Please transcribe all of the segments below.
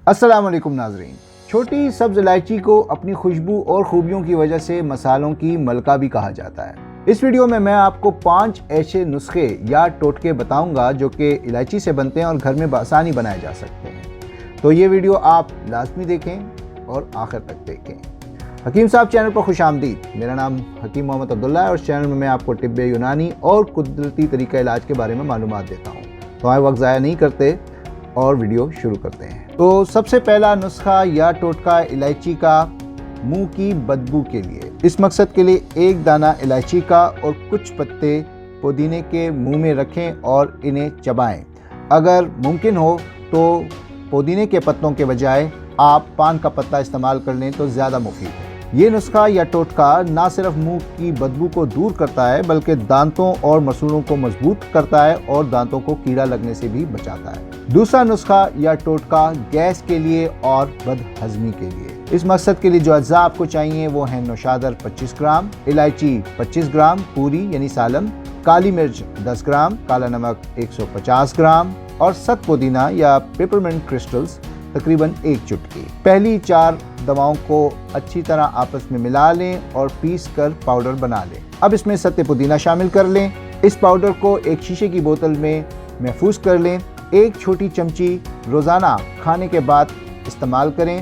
السلام علیکم ناظرین۔ چھوٹی سبز الائچی کو اپنی خوشبو اور خوبیوں کی وجہ سے مسالوں کی ملکہ بھی کہا جاتا ہے۔ اس ویڈیو میں آپ کو 5 ایسے نسخے یا ٹوٹکے بتاؤں گا جو کہ الائچی سے بنتے ہیں اور گھر میں بآسانی بنائے جا سکتے ہیں۔ تو یہ ویڈیو آپ لازمی دیکھیں اور آخر تک دیکھیں۔ حکیم صاحب چینل پر خوش آمدید۔ میرا نام حکیم محمد عبداللہ ہے اور اس چینل میں آپ کو طب یونانی اور قدرتی طریقہ علاج کے بارے میں معلومات دیتا ہوں۔ تو آئے وقت ضائع نہیں کرتے اور ویڈیو شروع کرتے ہیں۔ تو سب سے پہلا نسخہ یا ٹوٹکا الائچی کا منہ کی بدبو کے لیے۔ اس مقصد کے لیے ایک دانہ الائچی کا اور کچھ پتے پودینے کے منہ میں رکھیں اور انہیں چبائیں۔ اگر ممکن ہو تو پودینے کے پتوں کے بجائے آپ پان کا پتا استعمال کر لیں تو زیادہ مفید ہے۔ یہ نسخہ یا ٹوٹکا نہ صرف منہ کی بدبو کو دور کرتا ہے بلکہ دانتوں اور مسوڑوں کو مضبوط کرتا ہے اور دانتوں کو کیڑا لگنے سے بھی بچاتا ہے۔ دوسرا نسخہ یا ٹوٹکا گیس کے لیے اور بد ہضمی کے لیے۔ اس مقصد کے لیے جو اجزاء آپ کو چاہیے وہ ہیں نوشادر 25 گرام، الائچی 25 گرام پوری یعنی سالم، کالی مرچ 10 گرام، کالا نمک 150 گرام اور ست پودینہ یا پیپرمنٹ کرسٹلز تقریباً 1 چٹکی۔ پہلی 4 دواؤں کو اچھی طرح آپس میں ملا لیں اور پیس کر پاؤڈر بنا لیں۔ اب اس میں ست پودینہ شامل کر لیں۔ اس پاؤڈر کو ایک شیشے کی بوتل میں محفوظ کر لیں۔ 1 چھوٹی چمچی روزانہ کھانے کے بعد استعمال کریں۔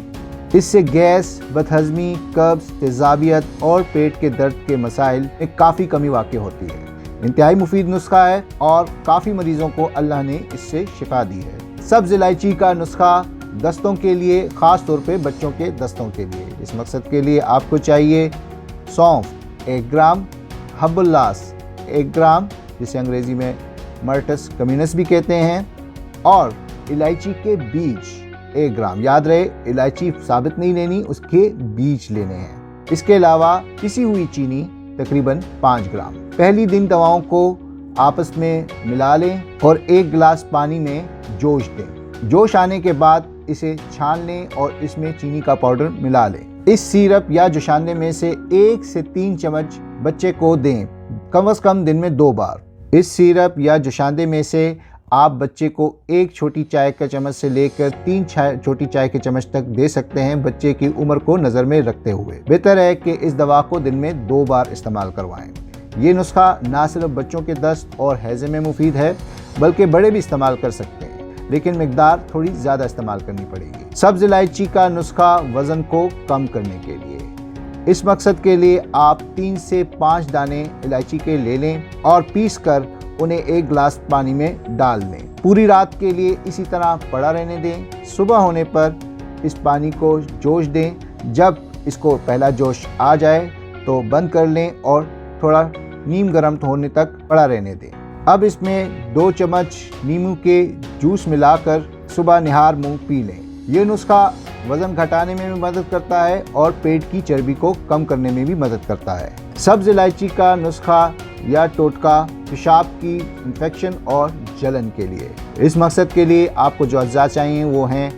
اس سے گیس، بد ہضمی، قبض، تیزابیت اور پیٹ کے درد کے مسائل میں کافی کمی واقع ہوتی ہے۔ انتہائی مفید نسخہ ہے اور کافی مریضوں کو اللہ نے اس سے شفا دی ہے۔ سبز الائچی کا نسخہ دستوں کے لیے، خاص طور پہ بچوں کے دستوں کے لیے۔ اس مقصد کے لیے آپ کو چاہیے سونف 1 گرام، حب اللاس 1 گرام جسے انگریزی میں مرٹس کمینس بھی کہتے ہیں، اور الائچی کے بیج 1 گرام۔ یاد رہے الائچی ثابت نہیں لینی، اس کے بیج لینے ہیں۔ اس کے علاوہ پسی ہوئی چینی تقریباً 5 گرام۔ پہلی دن دواؤں کو آپس میں ملا لیں اور 1 گلاس پانی میں جوش دیں۔ جوش آنے کے بعد اسے چھان لیں اور اس میں چینی کا پاؤڈر ملا لیں۔ اس سیرپ یا جوشاندے میں سے 1 سے 3 چمچ بچے کو دیں، کم از کم دن میں 2 بار۔ اس سیرپ یا جوشاندے میں سے آپ بچے کو 1 چھوٹی چائے کا چمچ سے لے کر 3 چھوٹی چائے کے چمچ تک دے سکتے ہیں، بچے کی عمر کو نظر میں رکھتے ہوئے۔ بہتر ہے کہ اس دوا کو دن میں 2 بار استعمال کروائیں۔ یہ نسخہ نہ صرف بچوں کے دست اور ہیضے میں مفید ہے بلکہ بڑے بھی استعمال کر سکتے ہیں، لیکن مقدار تھوڑی زیادہ استعمال کرنی پڑے گی۔ سبز الائچی کا نسخہ وزن کو کم کرنے کے لیے۔ اس مقصد کے لیے آپ 3 سے 5 دانے الائچی کے لے لیں اور پیس کر انہیں 1 گلاس پانی میں ڈال دیں۔ پوری رات کے لیے اسی طرح پڑا رہنے دیں۔ صبح ہونے پر اس پانی کو جوش دیں۔ جب اس کو پہلا جوش آ جائے تو بند کر لیں اور تھوڑا نیم گرم ہونے تک پڑا رہنے دیں۔ اب اس میں 2 چمچ نیمبو کے جوس ملا کر صبح نہار منہ پی لیں۔ یہ نسخہ وزن گھٹانے میں بھی مدد کرتا ہے اور پیٹ کی چربی کو کم کرنے میں بھی مدد کرتا ہے۔ سبز الائچی کا نسخہ یا ٹوٹکا پیشاب کی انفیکشن اور جلن کے لیے۔ اس مقصد کے لیے آپ کو جو اجزاء چاہیے وہ ہیں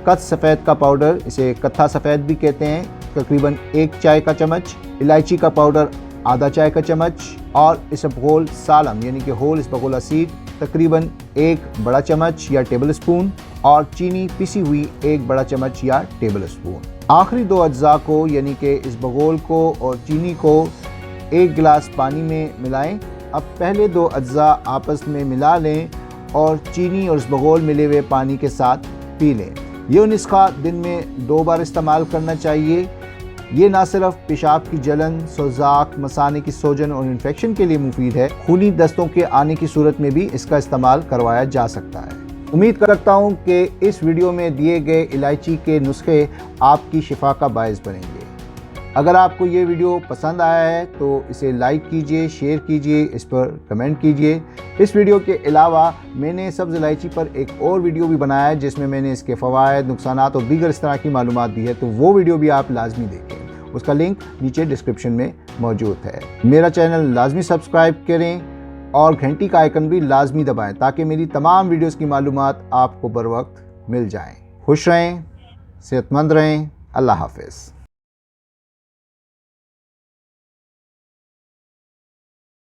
کت سفید کا پاؤڈر، اسے کتھا سفید بھی کہتے ہیں، تقریباً 1 چائے کا چمچ، الائچی کا پاؤڈر آدھا چائے کا چمچ، اور اسبغول سالم یعنی کہ ہول اسبغول اسیڈ تقریباً 1 بڑا چمچ یا ٹیبل اسپون، اور چینی پسی ہوئی 1 بڑا چمچ یا ٹیبل اسپون۔ آخری 2 اجزاء کو یعنی کہ اسبغول کو اور چینی کو 1 گلاس پانی میں ملائیں۔ اب پہلے 2 اجزاء آپس میں ملا لیں اور چینی اور اسبغول ملے ہوئے پانی کے ساتھ پی لیں۔ یہ نسخہ دن میں 2 بار استعمال کرنا چاہیے۔ یہ نہ صرف پیشاب کی جلن، سوزاک، مثانے کی سوجن اور انفیکشن کے لیے مفید ہے، خونی دستوں کے آنے کی صورت میں بھی اس کا استعمال کروایا جا سکتا ہے۔ امید کرتا ہوں کہ اس ویڈیو میں دیے گئے الائچی کے نسخے آپ کی شفا کا باعث بنیں گے۔ اگر آپ کو یہ ویڈیو پسند آیا ہے تو اسے لائک کیجئے، شیئر کیجئے، اس پر کمنٹ کیجئے۔ اس ویڈیو کے علاوہ میں نے سبز الائچی پر ایک اور ویڈیو بھی بنایا ہے جس میں میں نے اس کے فوائد، نقصانات اور دیگر اس طرح کی معلومات دی ہے، تو وہ ویڈیو بھی آپ لازمی دیکھیں۔ اس کا لنک نیچے ڈسکرپشن میں موجود ہے۔ میرا چینل لازمی سبسکرائب کریں اور گھنٹی کا آئیکن بھی لازمی دبائیں تاکہ میری تمام ویڈیوز کی معلومات آپ کو بر وقت مل جائیں۔ خوش رہیں، صحت مند رہیں، اللہ حافظ۔